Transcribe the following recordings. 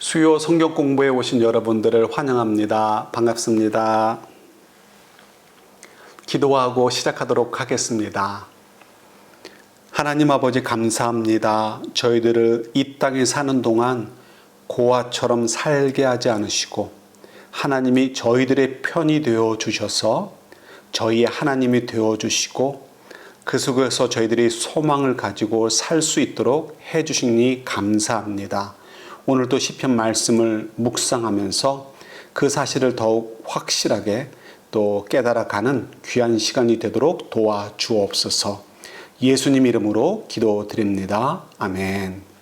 수요 성경 공부에 오신 여러분들을 환영합니다. 반갑습니다. 기도하고 시작하도록 하겠습니다. 하나님 아버지 감사합니다. 저희들을 이 땅에 사는 동안 고아처럼 살게 하지 않으시고 하나님이 저희들의 편이 되어 주셔서 저희의 하나님이 되어 주시고 그 속에서 저희들이 소망을 가지고 살 수 있도록 해 주시니 감사합니다. 오늘도 시편 말씀을 묵상하면서 그 사실을 더욱 확실하게 또 깨달아가는 귀한 시간이 되도록 도와주옵소서. 예수님 이름으로 기도드립니다. 아멘.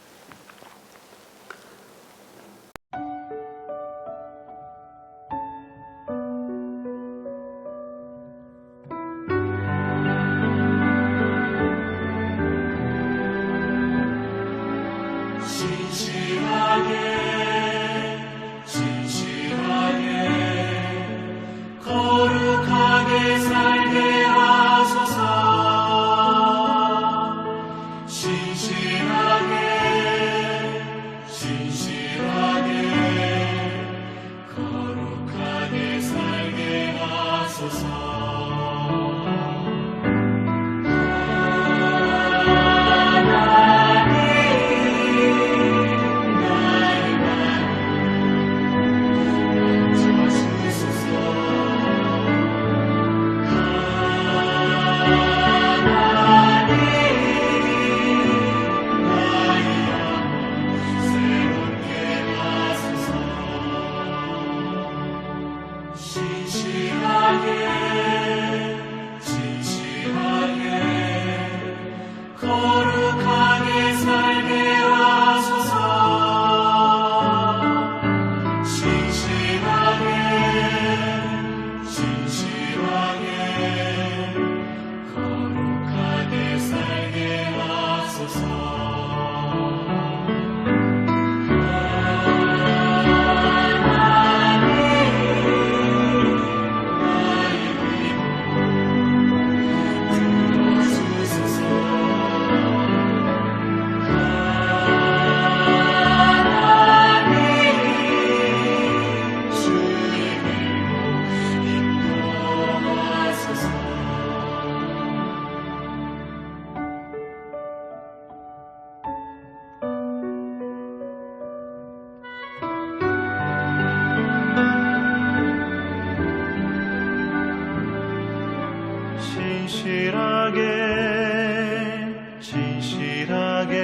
진실하게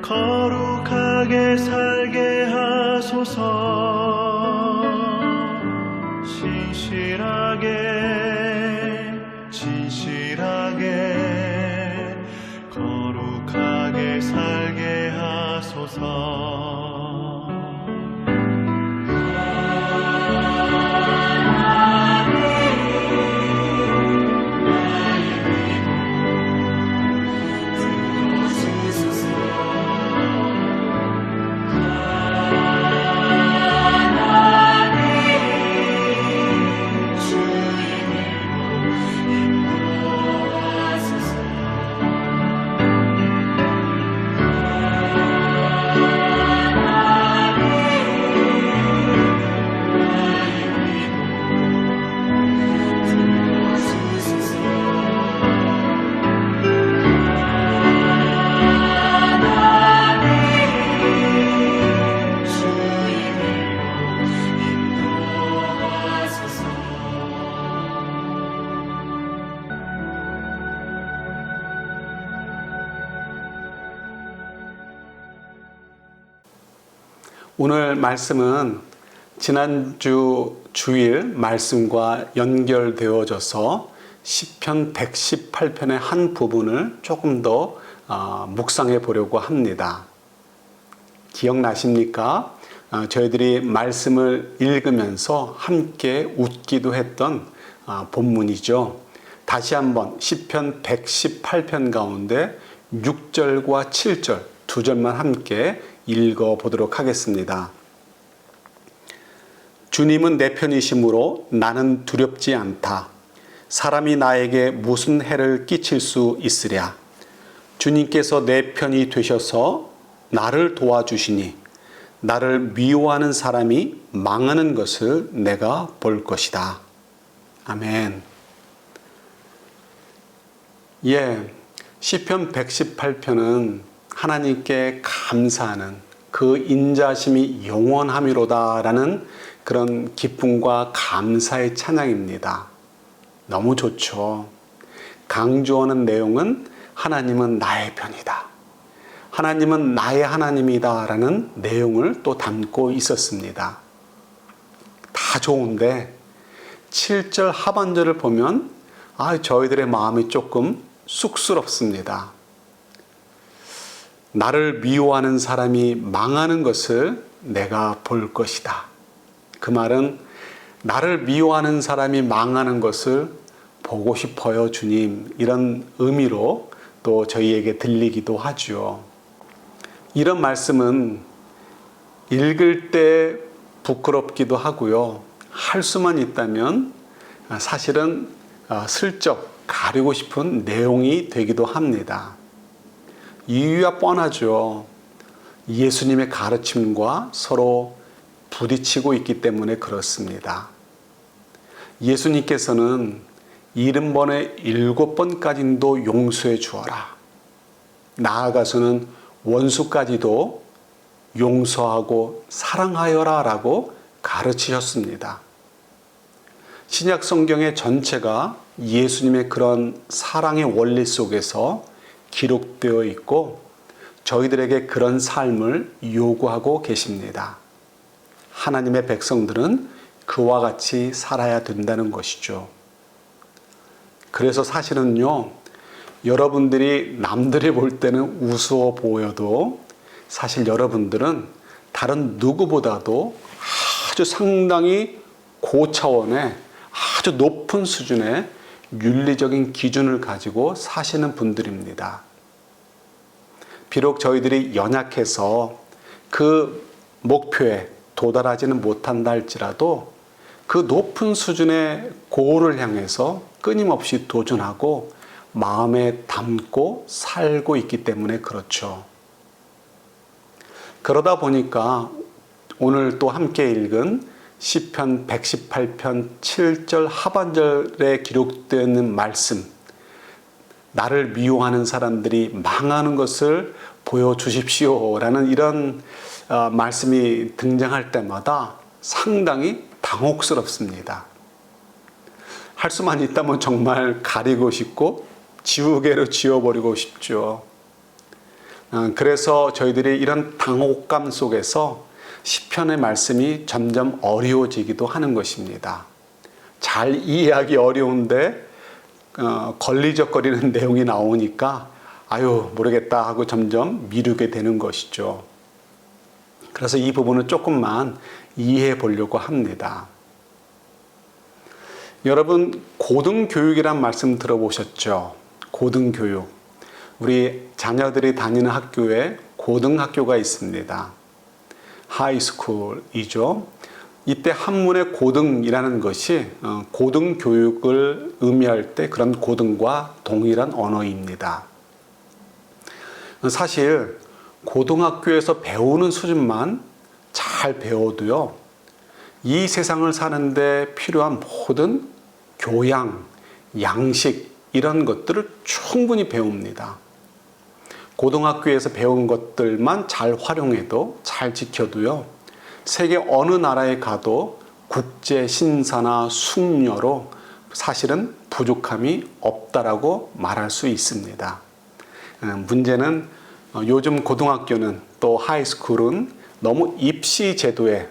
거룩하게 살게 하소서. 진실하게 거룩하게 살게 하소서. 오늘 말씀은 지난주 주일 말씀과 연결되어져서 시편 118편의 한 부분을 조금 더 묵상해 보려고 합니다. 기억나십니까? 저희들이 말씀을 읽으면서 함께 웃기도 했던 본문이죠. 다시 한번 시편 118편 가운데 6절과 7절 두 절만 함께 읽어보도록 하겠습니다. 주님은 내 편이시므로 나는 두렵지 않다. 사람이 나에게 무슨 해를 끼칠 수 있으랴. 주님께서 내 편이 되셔서 나를 도와주시니 나를 미워하는 사람이 망하는 것을 내가 볼 것이다. 아멘. 예, 시편 118편은 하나님께 감사하는 그 인자심이 영원함이로다라는 그런 기쁨과 감사의 찬양입니다. 너무 좋죠. 강조하는 내용은 하나님은 나의 편이다. 하나님은 나의 하나님이다 라는 내용을 또 담고 있었습니다. 다 좋은데 7절 하반절을 보면 저희들의 마음이 조금 쑥스럽습니다. 나를 미워하는 사람이 망하는 것을 내가 볼 것이다. 그 말은 나를 미워하는 사람이 망하는 것을 보고 싶어요, 주님. 이런 의미로 또 저희에게 들리기도 하죠. 이런 말씀은 읽을 때 부끄럽기도 하고요. 할 수만 있다면 사실은 슬쩍 가리고 싶은 내용이 되기도 합니다. 이유야 뻔하죠. 예수님의 가르침과 서로 부딪히고 있기 때문에 그렇습니다. 예수님께서는 70번에 7번까지도 용서해 주어라. 나아가서는 원수까지도 용서하고 사랑하여라 라고 가르치셨습니다. 신약 성경의 전체가 예수님의 그런 사랑의 원리 속에서 기록되어 있고 저희들에게 그런 삶을 요구하고 계십니다. 하나님의 백성들은 그와 같이 살아야 된다는 것이죠. 그래서 사실은요, 여러분들이 남들이 볼 때는 우스워 보여도 사실 여러분들은 다른 누구보다도 아주 상당히 고차원의 아주 높은 수준의 윤리적인 기준을 가지고 사시는 분들입니다. 비록 저희들이 연약해서 그 목표에 도달하지는 못한다 할지라도 그 높은 수준의 고를 향해서 끊임없이 도전하고 마음에 담고 살고 있기 때문에 그렇죠. 그러다 보니까 오늘 또 함께 읽은 시편 118편 7절 하반절에 기록되어 있는 말씀, 나를 미워하는 사람들이 망하는 것을 보여주십시오 라는 이런 말씀이 등장할 때마다 상당히 당혹스럽습니다. 할 수만 있다면 정말 가리고 싶고 지우개로 지워버리고 싶죠. 그래서 저희들이 이런 당혹감 속에서 시편의 말씀이 점점 어려워지기도 하는 것입니다. 잘 이해하기 어려운데 걸리적거리는 내용이 나오니까 모르겠다 하고 점점 미루게 되는 것이죠. 그래서 이 부분을 조금만 이해해 보려고 합니다. 여러분, 고등교육이란 말씀 들어보셨죠? 고등교육. 우리 자녀들이 다니는 학교에 고등학교가 있습니다. 하이스쿨이죠. 이때 한문의 고등이라는 것이 고등교육을 의미할 때 그런 고등과 동일한 언어입니다. 사실 고등학교에서 배우는 수준만 잘 배워도요, 이 세상을 사는데 필요한 모든 교양, 양식 이런 것들을 충분히 배웁니다. 고등학교에서 배운 것들만 잘 활용해도 잘 지켜도요, 세계 어느 나라에 가도 국제 신사나 숙녀로 사실은 부족함이 없다라고 말할 수 있습니다. 문제는 요즘 고등학교는 또 하이스쿨은 너무 입시 제도의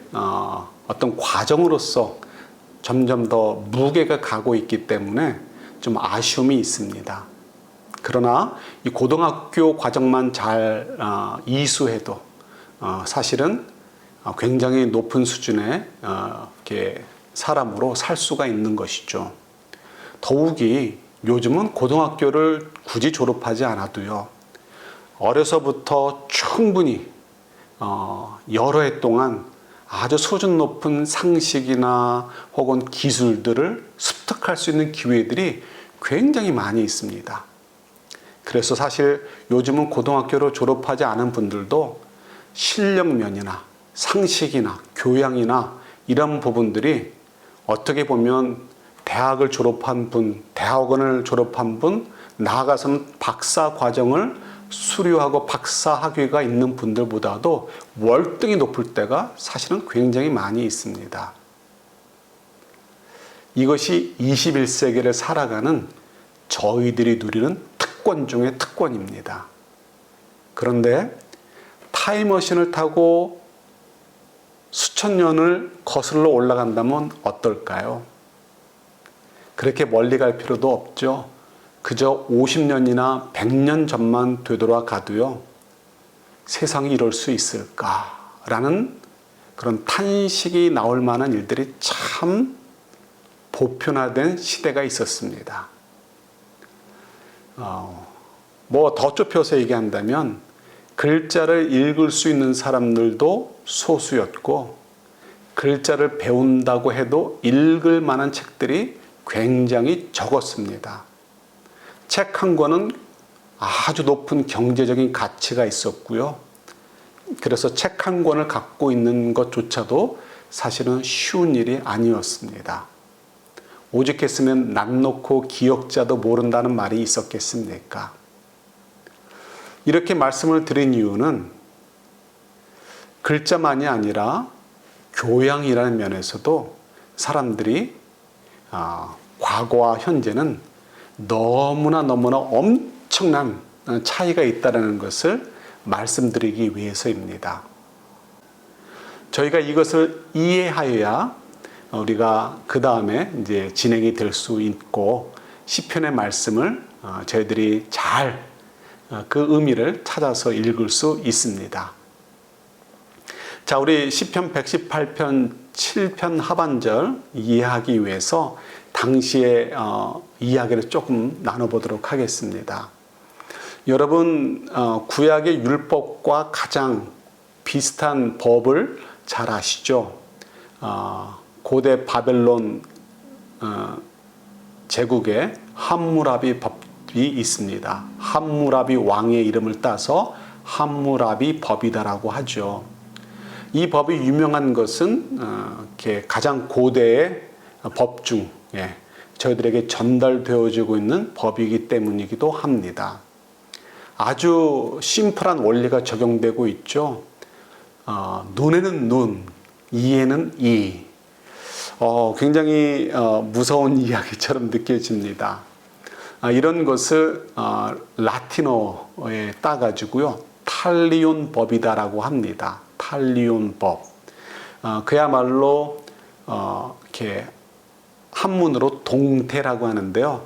어떤 과정으로서 점점 더 무게가 가고 있기 때문에 좀 아쉬움이 있습니다. 그러나 이 고등학교 과정만 잘 이수해도 사실은 굉장히 높은 수준의 이렇게 사람으로 살 수가 있는 것이죠. 더욱이 요즘은 고등학교를 굳이 졸업하지 않아도요, 어려서부터 충분히 여러 해 동안 아주 수준 높은 상식이나 혹은 기술들을 습득할 수 있는 기회들이 굉장히 많이 있습니다. 그래서 사실 요즘은 고등학교를 졸업하지 않은 분들도 실력면이나 상식이나 교양이나 이런 부분들이 어떻게 보면 대학을 졸업한 분, 대학원을 졸업한 분, 나아가서는 박사 과정을 수료하고 박사 학위가 있는 분들보다도 월등히 높을 때가 사실은 굉장히 많이 있습니다. 이것이 21세기를 살아가는 저희들이 누리는 특권 중의 특권입니다. 그런데 타임머신을 타고 수천 년을 거슬러 올라간다면 어떨까요? 그렇게 멀리 갈 필요도 없죠. 그저 50년이나 100년 전만 되돌아가도요. 세상이 이럴 수 있을까라는 그런 탄식이 나올 만한 일들이 참 보편화된 시대가 있었습니다. 뭐 더 좁혀서 얘기한다면 글자를 읽을 수 있는 사람들도 소수였고 글자를 배운다고 해도 읽을 만한 책들이 굉장히 적었습니다. 책 한 권은 아주 높은 경제적인 가치가 있었고요. 그래서 책 한 권을 갖고 있는 것조차도 사실은 쉬운 일이 아니었습니다. 오죽했으면 낯 놓고 기억자도 모른다는 말이 있었겠습니까? 이렇게 말씀을 드린 이유는 글자만이 아니라 교양이라는 면에서도 사람들이 과거와 현재는 너무나 엄청난 차이가 있다는 것을 말씀드리기 위해서입니다. 저희가 이것을 이해하여야 우리가 그 다음에 이제 진행이 될 수 있고 시편의 말씀을 저희들이 잘 그 의미를 찾아서 읽을 수 있습니다. 자, 우리 시편 118편 7편 하반절 이해하기 위해서 당시의 이야기를 조금 나눠보도록 하겠습니다. 여러분 구약의 율법과 가장 비슷한 법을 잘 아시죠? 고대 바벨론 제국에 함무라비 법이 있습니다. 함무라비 왕의 이름을 따서 함무라비 법이다라고 하죠. 이 법이 유명한 것은 가장 고대의 법 중에 저희들에게 전달되어지고 있는 법이기 때문이기도 합니다. 아주 심플한 원리가 적용되고 있죠. 눈에는 눈, 이에는 이. 굉장히 무서운 이야기처럼 느껴집니다. 이런 것을 라틴어에 따가지고요. 탈리온 법이다라고 합니다. 탈리온 법. 그야말로 이렇게 한문으로 동태라고 하는데요.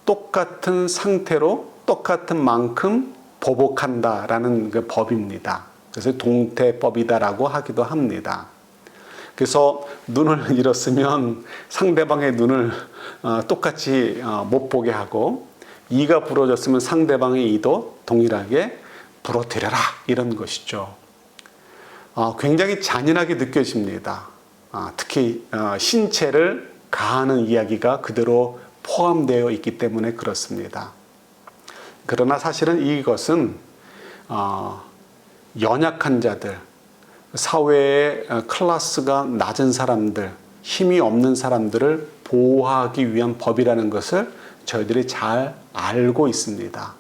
똑같은 상태로 똑같은 만큼 보복한다라는 그 법입니다. 그래서 동태법이다라고 하기도 합니다. 그래서 눈을 잃었으면 상대방의 눈을 똑같이 못 보게 하고 이가 부러졌으면 상대방의 이도 동일하게 부러뜨려라 이런 것이죠. 굉장히 잔인하게 느껴집니다. 특히 신체를 가하는 이야기가 그대로 포함되어 있기 때문에 그렇습니다. 그러나 사실은 이것은 연약한 자들, 사회의 클래스가 낮은 사람들, 힘이 없는 사람들을 보호하기 위한 법이라는 것을 저희들이 잘 알고 있습니다.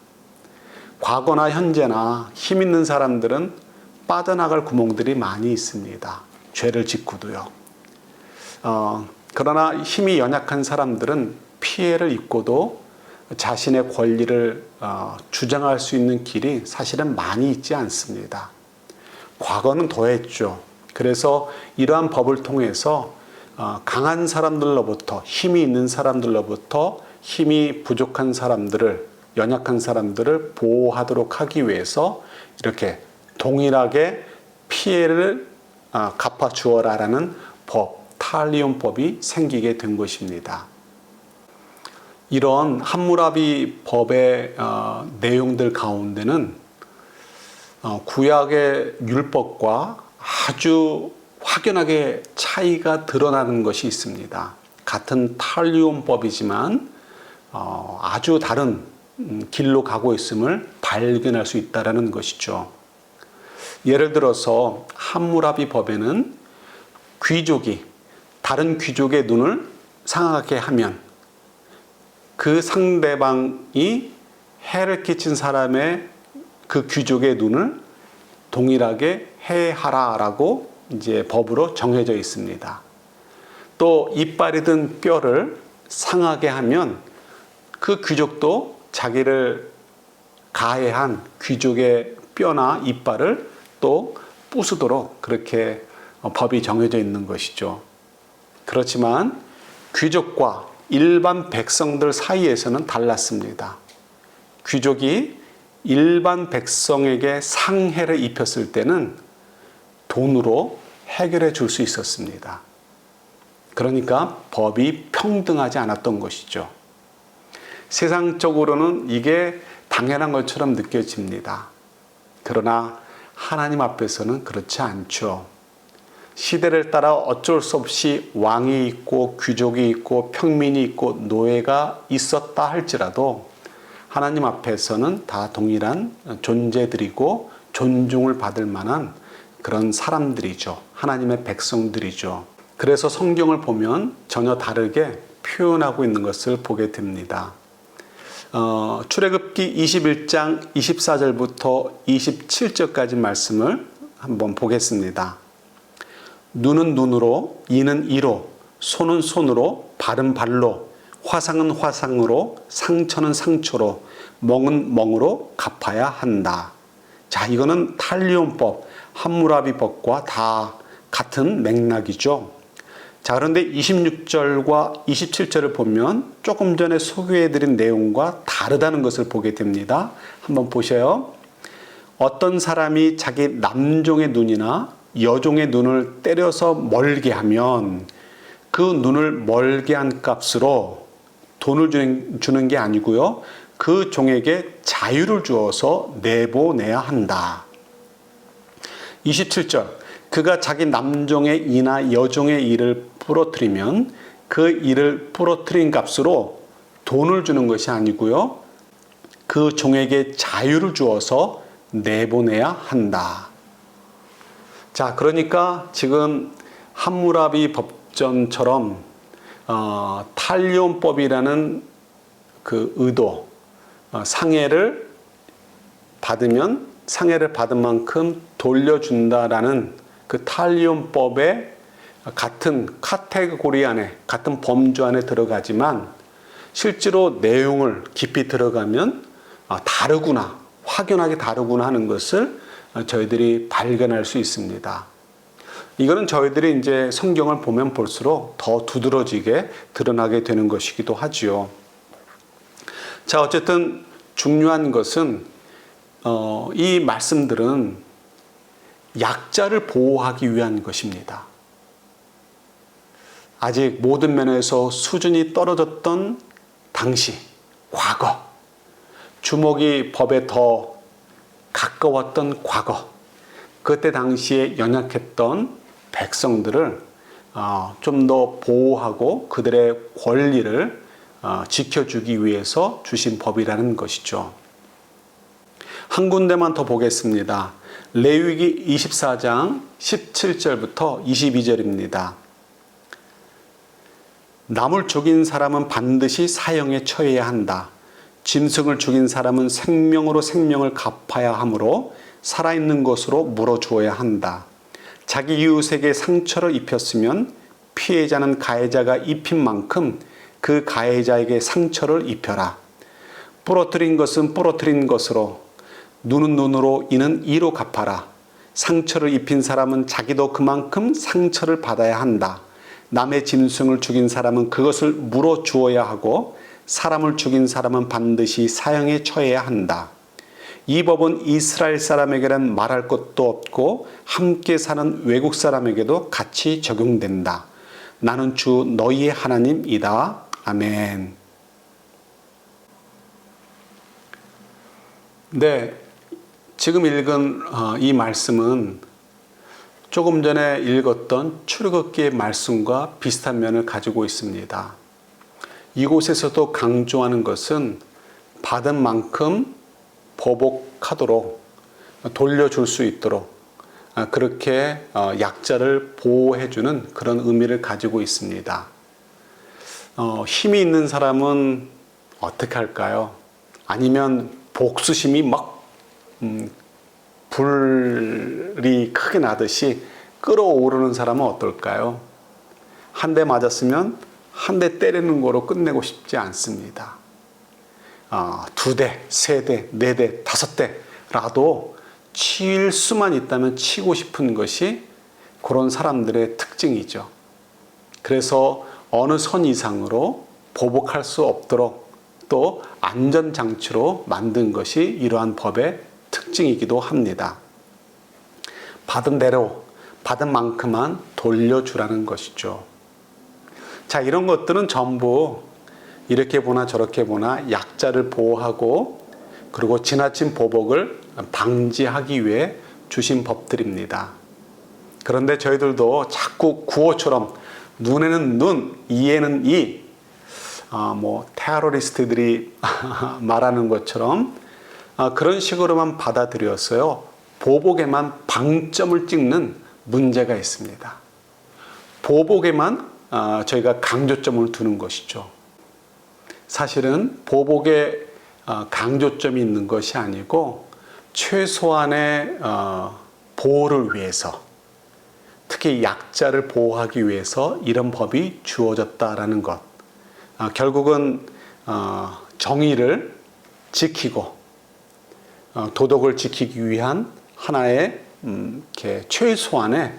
과거나 현재나 힘 있는 사람들은 빠져나갈 구멍들이 많이 있습니다. 죄를 짓고도요. 그러나 힘이 연약한 사람들은 피해를 입고도 자신의 권리를 주장할 수 있는 길이 사실은 많이 있지 않습니다. 과거는 더했죠. 그래서 이러한 법을 통해서 강한 사람들로부터 힘이 있는 사람들로부터 힘이 부족한 사람들을 연약한 사람들을 보호하도록 하기 위해서 이렇게 동일하게 피해를 갚아주어라라는 법, 탈리온법이 생기게 된 것입니다. 이런 함무라비 법의 내용들 가운데는 구약의 율법과 아주 확연하게 차이가 드러나는 것이 있습니다. 같은 탈리온법이지만 아주 다른 길로 가고 있음을 발견할 수 있다는 것이죠. 예를 들어서 함무라비 법에는 귀족이 다른 귀족의 눈을 상하게 하면 그 상대방이 해를 끼친 사람의 그 귀족의 눈을 동일하게 해하라라고 이제 법으로 정해져 있습니다. 또 이빨이 든 뼈를 상하게 하면 그 귀족도 자기를 가해한 귀족의 뼈나 이빨을 또 부수도록 그렇게 법이 정해져 있는 것이죠. 그렇지만 귀족과 일반 백성들 사이에서는 달랐습니다. 귀족이 일반 백성에게 상해를 입혔을 때는 돈으로 해결해 줄 수 있었습니다. 그러니까 법이 평등하지 않았던 것이죠. 세상적으로는 이게 당연한 것처럼 느껴집니다. 그러나 하나님 앞에서는 그렇지 않죠. 시대를 따라 어쩔 수 없이 왕이 있고 귀족이 있고 평민이 있고 노예가 있었다 할지라도 하나님 앞에서는 다 동일한 존재들이고 존중을 받을 만한 그런 사람들이죠. 하나님의 백성들이죠. 그래서 성경을 보면 전혀 다르게 표현하고 있는 것을 보게 됩니다. 출애굽기 21장 24절부터 27절까지 말씀을 한번 보겠습니다. 눈은 눈으로, 이는 이로, 손은 손으로, 발은 발로, 화상은 화상으로, 상처는 상처로, 멍은 멍으로 갚아야 한다. 자, 이거는 탈리온법, 함무라비법과 다 같은 맥락이죠. 자, 그런데 26절과 27절을 보면 조금 전에 소개해드린 내용과 다르다는 것을 보게 됩니다. 한번 보셔요. 어떤 사람이 자기 남종의 눈이나 여종의 눈을 때려서 멀게 하면 그 눈을 멀게 한 값으로 돈을 주는 게 아니고요. 그 종에게 자유를 주어서 내보내야 한다. 27절. 그가 자기 남종의 이나 여종의 이를 부러뜨리면 그 이를 부러뜨린 값으로 돈을 주는 것이 아니고요. 그 종에게 자유를 주어서 내보내야 한다. 자, 그러니까 지금 함무라비 법전처럼 탈리온법이라는 그 의도, 상해를 받으면 상해를 받은 만큼 돌려준다라는 그 탈리온법의 같은 카테고리 안에, 같은 범주 안에 들어가지만 실제로 내용을 깊이 들어가면 다르구나, 확연하게 다르구나 하는 것을 저희들이 발견할 수 있습니다. 이거는 저희들이 이제 성경을 보면 볼수록 더 두드러지게 드러나게 되는 것이기도 하지요. 자, 어쨌든 중요한 것은 이 말씀들은 약자를 보호하기 위한 것입니다. 아직 모든 면에서 수준이 떨어졌던 당시, 과거, 주목이 법에 더 가까웠던 과거, 그때 당시에 연약했던 백성들을 좀 더 보호하고 그들의 권리를 지켜주기 위해서 주신 법이라는 것이죠. 한 군데만 더 보겠습니다. 레위기 24장 17절부터 22절입니다. 남을 죽인 사람은 반드시 사형에 처해야 한다. 짐승을 죽인 사람은 생명으로 생명을 갚아야 하므로 살아있는 것으로 물어주어야 한다. 자기 이웃에게 상처를 입혔으면 피해자는 가해자가 입힌 만큼 그 가해자에게 상처를 입혀라. 부러뜨린 것은 부러뜨린 것으로, 눈은 눈으로, 이는 이로 갚아라. 상처를 입힌 사람은 자기도 그만큼 상처를 받아야 한다. 남의 짐승을 죽인 사람은 그것을 물어주어야 하고 사람을 죽인 사람은 반드시 사형에 처해야 한다. 이 법은 이스라엘 사람에게는 말할 것도 없고 함께 사는 외국 사람에게도 같이 적용된다. 나는 주 너희의 하나님이다. 아멘. 네, 지금 읽은 이 말씀은 조금 전에 읽었던 출애굽기의 말씀과 비슷한 면을 가지고 있습니다. 이곳에서도 강조하는 것은 받은 만큼 보복하도록, 돌려줄 수 있도록 그렇게 약자를 보호해주는 그런 의미를 가지고 있습니다. 힘이 있는 사람은 어떻게 할까요? 아니면 복수심이 막 불이 크게 나듯이 끓어오르는 사람은 어떨까요? 한 대 맞았으면 한 대 때리는 거로 끝내고 싶지 않습니다. 2대, 3대, 4대, 5대라도 칠 수만 있다면 치고 싶은 것이 그런 사람들의 특징이죠. 그래서 어느 선 이상으로 보복할 수 없도록 또 안전장치로 만든 것이 이러한 법의 특징이기도 합니다. 받은 대로, 받은 만큼만 돌려주라는 것이죠. 자, 이런 것들은 전부 이렇게 보나 저렇게 보나 약자를 보호하고 그리고 지나친 보복을 방지하기 위해 주신 법들입니다. 그런데 저희들도 자꾸 구호처럼 눈에는 눈, 이에는 이, 테러리스트들이 말하는 것처럼 그런 식으로만 받아들였어요. 보복에만 방점을 찍는 문제가 있습니다. 보복에만 저희가 강조점을 두는 것이죠. 사실은 보복에 강조점이 있는 것이 아니고 최소한의 보호를 위해서, 특히 약자를 보호하기 위해서 이런 법이 주어졌다라는 것. 결국은 정의를 지키고 도덕을 지키기 위한 하나의 최소한의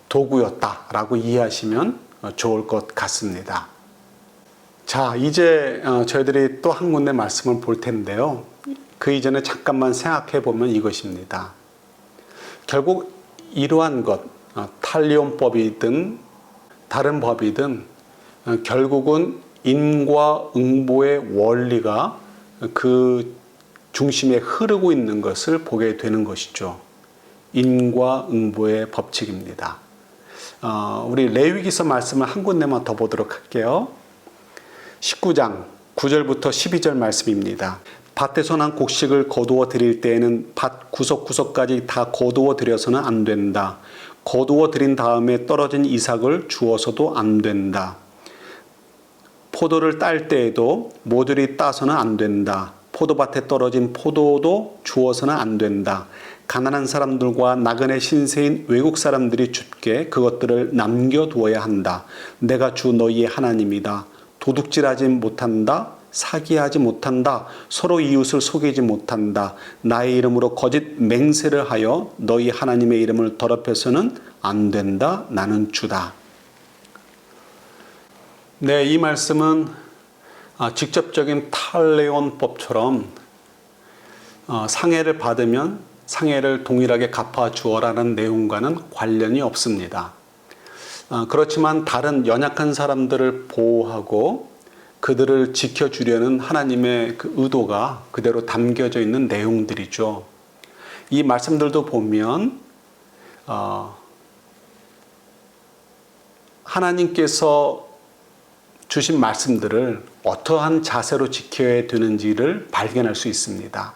도구였다라고 이해하시면 좋을 것 같습니다. 자, 이제 저희들이 또 한 군데 말씀을 볼 텐데요. 그 이전에 잠깐만 생각해 보면 이것입니다. 결국 이러한 것, 탈리온법이든 다른 법이든 결국은 인과응보의 원리가 그 중심에 흐르고 있는 것을 보게 되는 것이죠. 인과응보의 법칙입니다. 우리 레위기서 말씀을 한 군데만 더 보도록 할게요. 19장 9절부터 12절 말씀입니다. 밭에서 난 곡식을 거두어 드릴 때에는 밭 구석구석까지 다 거두어 드려서는 안 된다. 거두어 드린 다음에 떨어진 이삭을 주어서도 안 된다. 포도를 딸 때에도 모조리 따서는 안 된다. 포도밭에 떨어진 포도도 주어서는 안 된다. 가난한 사람들과 나그네 신세인 외국 사람들이 죽게 그것들을 남겨두어야 한다. 내가 주 너희의 하나님이다. 도둑질하지 못한다. 사기하지 못한다. 서로 이웃을 속이지 못한다. 나의 이름으로 거짓 맹세를 하여 너희 하나님의 이름을 더럽혀서는 안 된다. 나는 주다. 네, 이 말씀은 직접적인 탈레온법처럼 상해를 받으면 상해를 동일하게 갚아주어라는 내용과는 관련이 없습니다. 그렇지만 다른 연약한 사람들을 보호하고 그들을 지켜주려는 하나님의 그 의도가 그대로 담겨져 있는 내용들이죠. 이 말씀들도 보면 하나님께서 주신 말씀들을 어떠한 자세로 지켜야 되는지를 발견할 수 있습니다.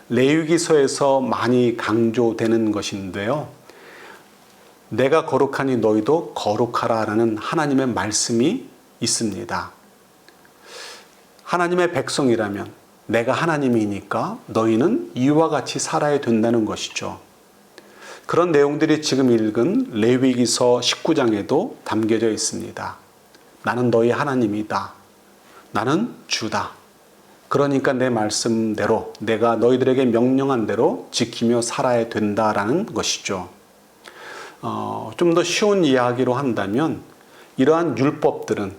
레위기서에서 많이 강조되는 것인데요. 내가 거룩하니 너희도 거룩하라라는 하나님의 말씀이 있습니다. 하나님의 백성이라면 내가 하나님이니까 너희는 이와 같이 살아야 된다는 것이죠. 그런 내용들이 지금 읽은 레위기서 19장에도 담겨져 있습니다. 나는 너희 하나님이다. 나는 주다. 그러니까 내 말씀대로 내가 너희들에게 명령한 대로 지키며 살아야 된다라는 것이죠. 좀 더 쉬운 이야기로 한다면 이러한 율법들은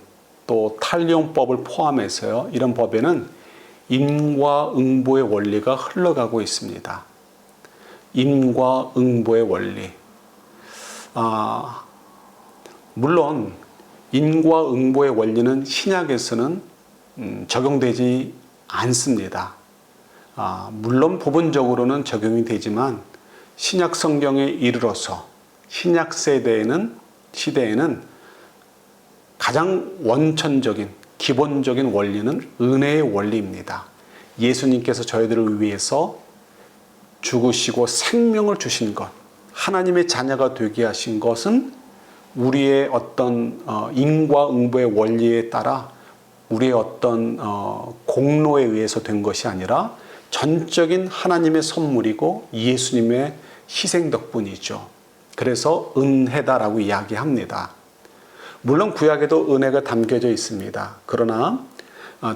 또 탈리온법을 포함해서요. 이런 법에는 인과응보의 원리가 흘러가고 있습니다. 인과응보의 원리. 물론 인과응보의 원리는 신약에서는 적용되지 않습니다. 물론 부분적으로는 적용이 되지만 신약 성경에 이르러서 신약 시대에는 가장 원천적인 기본적인 원리는 은혜의 원리입니다. 예수님께서 저희들을 위해서 죽으시고 생명을 주신 것, 하나님의 자녀가 되게 하신 것은 우리의 어떤 인과응보의 원리에 따라 우리의 어떤 공로에 의해서 된 것이 아니라 전적인 하나님의 선물이고 예수님의 희생 덕분이죠. 그래서 은혜다라고 이야기합니다. 물론 구약에도 은혜가 담겨져 있습니다. 그러나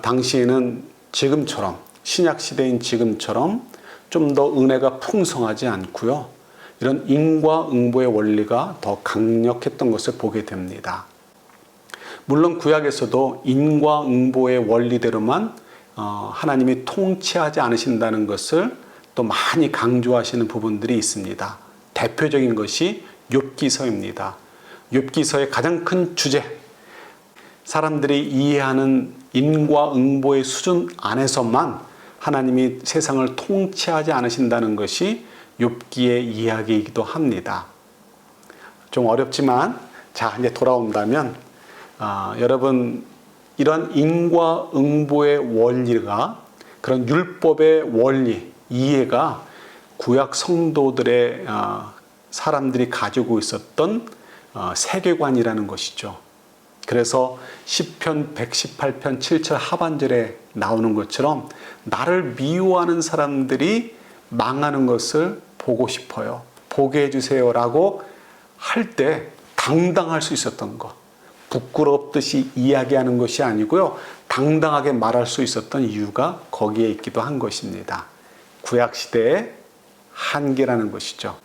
당시에는 지금처럼 신약 시대인 지금처럼 좀 더 은혜가 풍성하지 않고요. 이런 인과응보의 원리가 더 강력했던 것을 보게 됩니다. 물론 구약에서도 인과응보의 원리대로만 하나님이 통치하지 않으신다는 것을 또 많이 강조하시는 부분들이 있습니다. 대표적인 것이 욥기서입니다. 욥기서의 가장 큰 주제, 사람들이 이해하는 인과응보의 수준 안에서만 하나님이 세상을 통치하지 않으신다는 것이 욥기의 이야기이기도 합니다. 좀 어렵지만 자 이제 돌아온다면 여러분 이런 인과응보의 원리가 그런 율법의 원리 이해가 구약 성도들의 사람들이 가지고 있었던 세계관이라는 것이죠. 그래서 시편 118편 7절 하반절에 나오는 것처럼 나를 미워하는 사람들이 망하는 것을 보고 싶어요. 보게 해주세요라고 할 때 당당할 수 있었던 것. 부끄럽듯이 이야기하는 것이 아니고요. 당당하게 말할 수 있었던 이유가 거기에 있기도 한 것입니다. 구약시대의 한계라는 것이죠.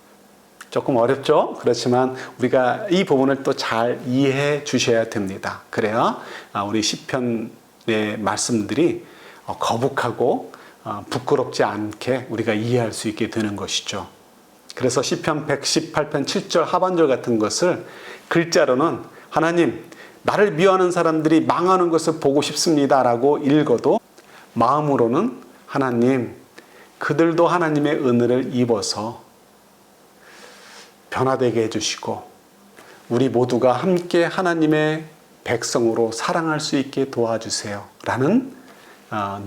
조금 어렵죠? 그렇지만 우리가 이 부분을 또 잘 이해해 주셔야 됩니다. 그래야 우리 시편의 말씀들이 거북하고 부끄럽지 않게 우리가 이해할 수 있게 되는 것이죠. 그래서 시편 118편 7절 하반절 같은 것을 글자로는 하나님 나를 미워하는 사람들이 망하는 것을 보고 싶습니다라고 읽어도 마음으로는 하나님 그들도 하나님의 은혜를 입어서 변화되게 해주시고 우리 모두가 함께 하나님의 백성으로 사랑할 수 있게 도와주세요 라는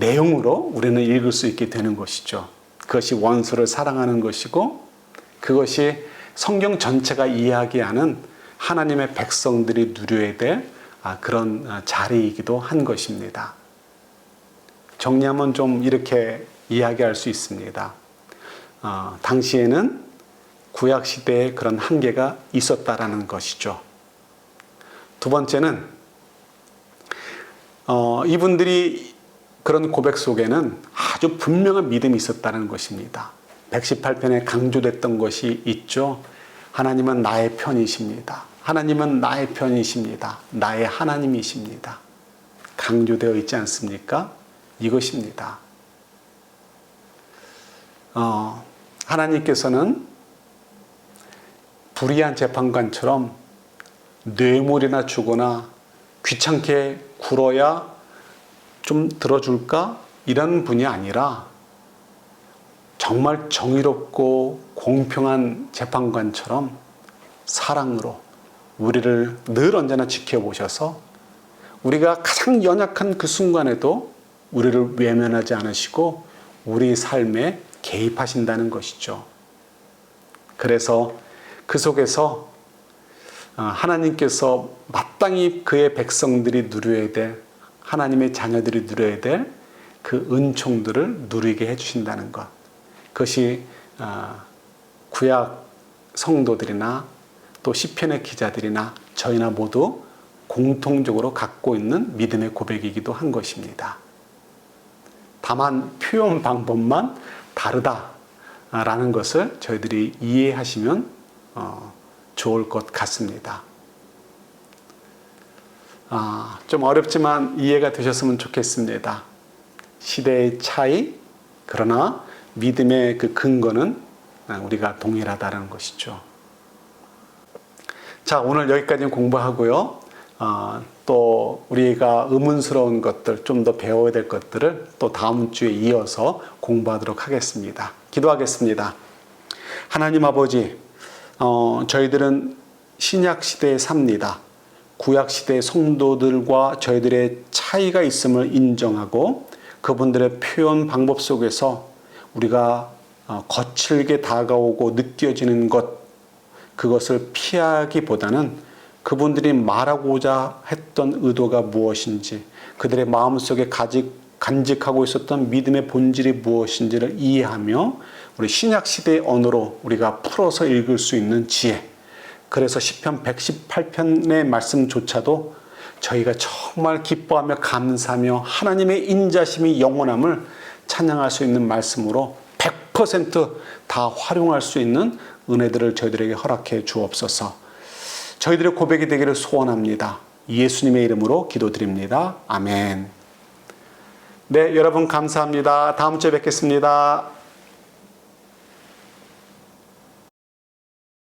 내용으로 우리는 읽을 수 있게 되는 것이죠. 그것이 원수를 사랑하는 것이고 그것이 성경 전체가 이야기하는 하나님의 백성들이 누려야 될 그런 자리이기도 한 것입니다. 정리하면 좀 이렇게 이야기할 수 있습니다. 당시에는 구약시대에 그런 한계가 있었다라는 것이죠. 두 번째는 이분들이 그런 고백 속에는 아주 분명한 믿음이 있었다는 것입니다. 118편에 강조됐던 것이 있죠. 하나님은 나의 편이십니다. 하나님은 나의 편이십니다. 나의 하나님이십니다. 강조되어 있지 않습니까? 이것입니다. 하나님께서는 불의한 재판관처럼 뇌물이나 주거나 귀찮게 굴어야 좀 들어줄까? 이런 분이 아니라 정말 정의롭고 공평한 재판관처럼 사랑으로 우리를 늘 언제나 지켜보셔서 우리가 가장 연약한 그 순간에도 우리를 외면하지 않으시고 우리 삶에 개입하신다는 것이죠. 그래서 그 속에서 하나님께서 마땅히 그의 백성들이 누려야 될 하나님의 자녀들이 누려야 될 그 은총들을 누리게 해주신다는 것. 그것이 구약 성도들이나 또 시편의 기자들이나 저희나 모두 공통적으로 갖고 있는 믿음의 고백이기도 한 것입니다. 다만 표현 방법만 다르다라는 것을 저희들이 이해하시면 좋을 것 같습니다. 좀 어렵지만 이해가 되셨으면 좋겠습니다. 시대의 차이, 그러나 믿음의 그 근거는 우리가 동일하다는 것이죠. 자, 오늘 여기까지 공부하고요. 또 우리가 의문스러운 것들, 좀 더 배워야 될 것들을 또 다음 주에 이어서 공부하도록 하겠습니다. 기도하겠습니다. 하나님 아버지, 저희들은 신약 시대에 삽니다. 구약 시대의 성도들과 저희들의 차이가 있음을 인정하고 그분들의 표현 방법 속에서 우리가 거칠게 다가오고 느껴지는 것, 그것을 피하기보다는 그분들이 말하고자 했던 의도가 무엇인지, 그들의 마음속에 간직하고 있었던 믿음의 본질이 무엇인지를 이해하며 우리 신약시대의 언어로 우리가 풀어서 읽을 수 있는 지혜. 그래서 시편 118편의 말씀조차도 저희가 정말 기뻐하며 감사하며 하나님의 인자심이 영원함을 찬양할 수 있는 말씀으로 100% 활용할 수 있는 은혜들을 저희들에게 허락해 주옵소서. 저희들의 고백이 되기를 소원합니다. 예수님의 이름으로 기도드립니다. 아멘. 네, 여러분 감사합니다. 다음 주에 뵙겠습니다.